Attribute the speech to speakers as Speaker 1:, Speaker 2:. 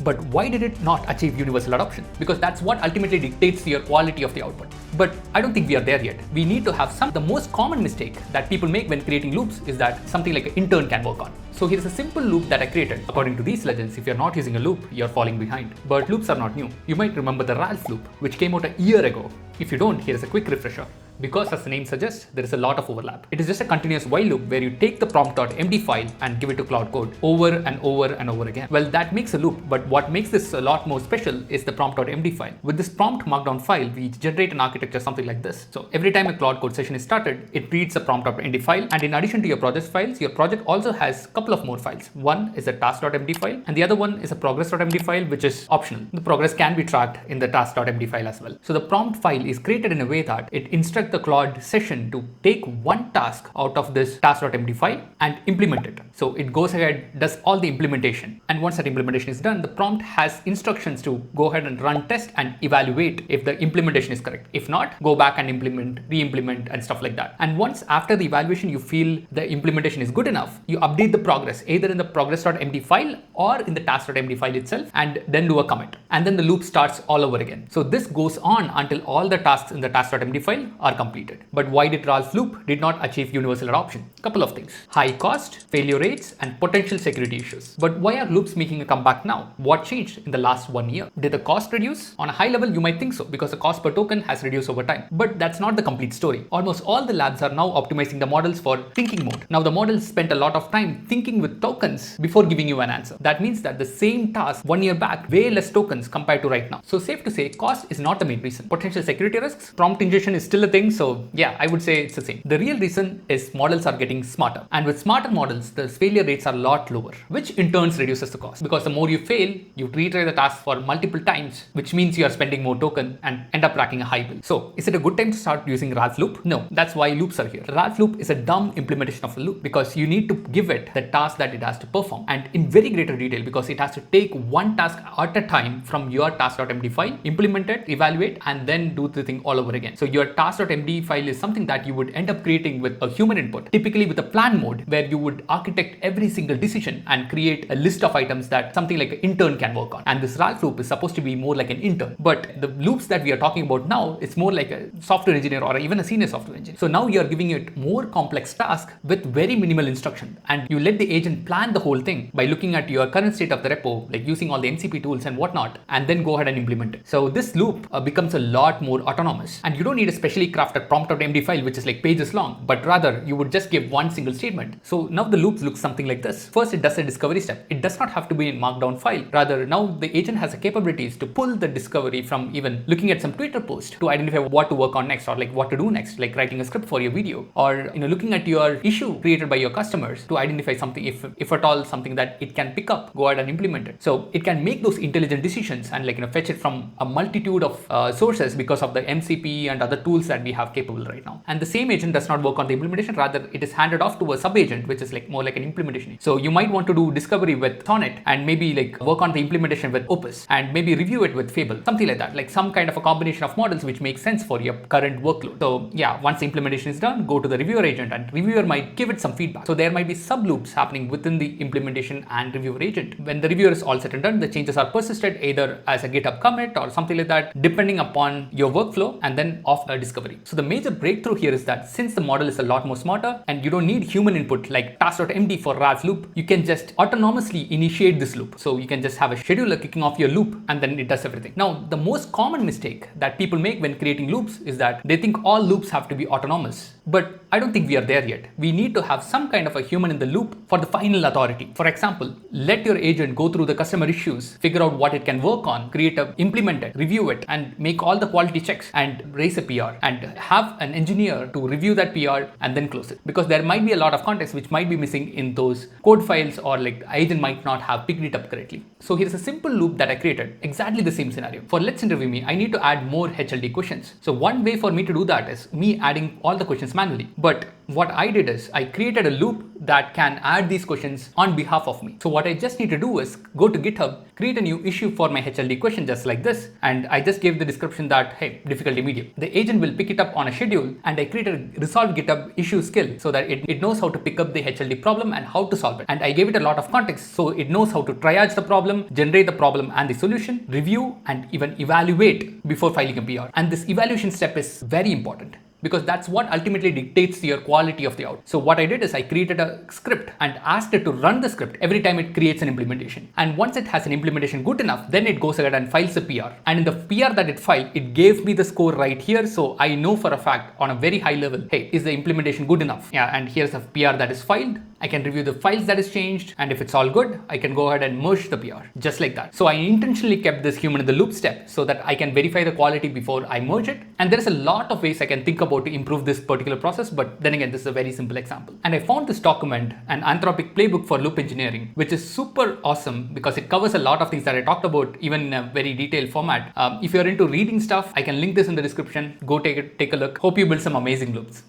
Speaker 1: But why did it not achieve universal adoption? Because that's what ultimately dictates your quality of the output. But I don't think we are there yet. We need to have some. The most common mistake that people make when creating loops is that something like an intern can work on. So here's a simple loop that I created. According to these legends, if you're not using a loop, you're falling behind. But loops are not new. You might remember the Ralph loop, which came out a year ago. If you don't, here's a quick refresher. Because as the name suggests, there is a lot of overlap. It is just a continuous while loop where you take the prompt.md file and give it to Cloud Code over and over and over again. Well, that makes a loop, but what makes this a lot more special is the prompt.md file. With this prompt markdown file, we generate an architecture something like this. So every time a Cloud Code session is started, it reads the prompt.md file, and in addition to your project files, your project also has a couple of more files. One is a task.md file, and the other one is a progress.md file, which is optional. The progress can be tracked in the task.md file as well. So the prompt file is created in a way that it instructs the Claude session to take one task out of this task.md file and implement it. So it goes ahead, does all the implementation. And once that implementation is done, the prompt has instructions to go ahead and run test and evaluate if the implementation is correct. If not, go back and implement, re-implement and stuff like that. And once after the evaluation, you feel the implementation is good enough, you update the progress either in the progress.md file or in the task.md file itself, and then do a commit. And then the loop starts all over again. So this goes on until all the tasks in the task.md file are completed. But why did Ralph loop did not achieve universal adoption? Couple of things: high cost, failure rates, and potential security issues. But why are loops making a comeback now? What changed in the last 1 year? Did the cost reduce? On a high level, you might think so, because the cost per token has reduced over time. But that's not the complete story. Almost all the labs are now optimizing the models for thinking mode. Now the models spent a lot of time thinking with tokens before giving you an answer. That means that the same task 1 year back, way less tokens compared to right now. So safe to say, cost is not the main reason. Potential security risks, prompt ingestion is still a thing, so yeah, I would say it's the same. The real reason is models are getting smarter. And with smarter models, the failure rates are a lot lower, which in turn reduces the cost. Because the more you fail, you retry the task for multiple times, which means you are spending more token and end up racking a high bill. So is it a good time to start using Ralph loop? No, that's why loops are here. Ralph loop is a dumb implementation of a loop because you need to give it the task that it has to perform, and in very greater detail, because it has to take one task at a time from your task.md file, implement it, evaluate, and then do the thing all over again. So your task.md file is something that you would end up creating with a human input, typically with a plan mode where you would architect every single decision and create a list of items that something like an intern can work on. And this Ralph loop is supposed to be more like an intern. But the loops that we are talking about now, it's more like a software engineer or even a senior software engineer. So now you're giving it more complex task with very minimal instruction, and you let the agent plan the whole thing by looking at your current state of the repo, like using all the MCP tools and whatnot, and then go ahead and implement it. So this loop becomes a lot more autonomous, and you don't need a specially crafted prompt.md file which is like pages long, but rather you would just give one single statement. So now the loop looks something like this. First, it does a discovery step. It does not have to be in markdown file. Rather, now the agent has the capabilities to pull the discovery from even looking at some Twitter post to identify what to work on next, or like what to do next, like writing a script for your video, or looking at your issue created by your customers to identify something, if at all something that it can pick up, go ahead and implement it. So it can make those intelligent decisions and fetch it from a multitude of sources because of the MCP and other tools that we have capable right now. And the same agent does not work on the implementation. Rather, it is handed off to a sub agent, which is more like an implementation. So you might want to do discovery with Sonnet and maybe work on the implementation with Opus and maybe review it with Fable, something like that, like some kind of a combination of models which makes sense for your current workload. So yeah, once the implementation is done, go to the reviewer agent and reviewer might give it some feedback. So there might be sub loops happening within the implementation and reviewer agent. When the reviewer is all said and done, the changes are persisted either as a GitHub commit or something like that, depending upon your workflow, and then off a discovery. So the major breakthrough here is that since the model is a lot more smarter and you don't need human input like task.md for Ralph loop, you can just autonomously initiate this loop. So you can just have a scheduler kicking off your loop and then it does everything. Now, the most common mistake that people make when creating loops is that they think all loops have to be autonomous. But I don't think we are there yet. We need to have some kind of a human in the loop for the final authority. For example, let your agent go through the customer issues, figure out what it can work on, implement it, review it, and make all the quality checks and raise a PR, and have an engineer to review that PR and then close it. Because there might be a lot of context which might be missing in those code files, or the agent might not have picked it up correctly. So here's a simple loop that I created, exactly the same scenario. For Let's Interview Me, I need to add more HLD questions. So one way for me to do that is me adding all the questions manually. But what I did is I created a loop that can add these questions on behalf of me. So what I just need to do is go to GitHub, create a new issue for my HLD question just like this. And I just gave the description that, hey, difficulty medium. The agent will pick it up on a schedule, and I created a resolve GitHub issue skill so that it knows how to pick up the HLD problem and how to solve it. And I gave it a lot of context so it knows how to triage the problem, generate the problem and the solution, review, and even evaluate before filing a PR. And this evaluation step is very important, because that's what ultimately dictates your quality of the output. So what I did is I created a script and asked it to run the script every time it creates an implementation. And once it has an implementation good enough, then it goes ahead and files a PR. And in the PR that it filed, it gave me the score right here. So I know for a fact on a very high level, hey, is the implementation good enough? Yeah, and here's a PR that is filed. I can review the files that is changed, and if it's all good, I can go ahead and merge the PR, just like that. So I intentionally kept this human in the loop step so that I can verify the quality before I merge it. And there's a lot of ways I can think about to improve this particular process, but then again, this is a very simple example. And I found this document, an Anthropic playbook for loop engineering, which is super awesome because it covers a lot of things that I talked about, even in a very detailed format. If you're into reading stuff, I can link this in the description. Go take a look. Hope you build some amazing loops.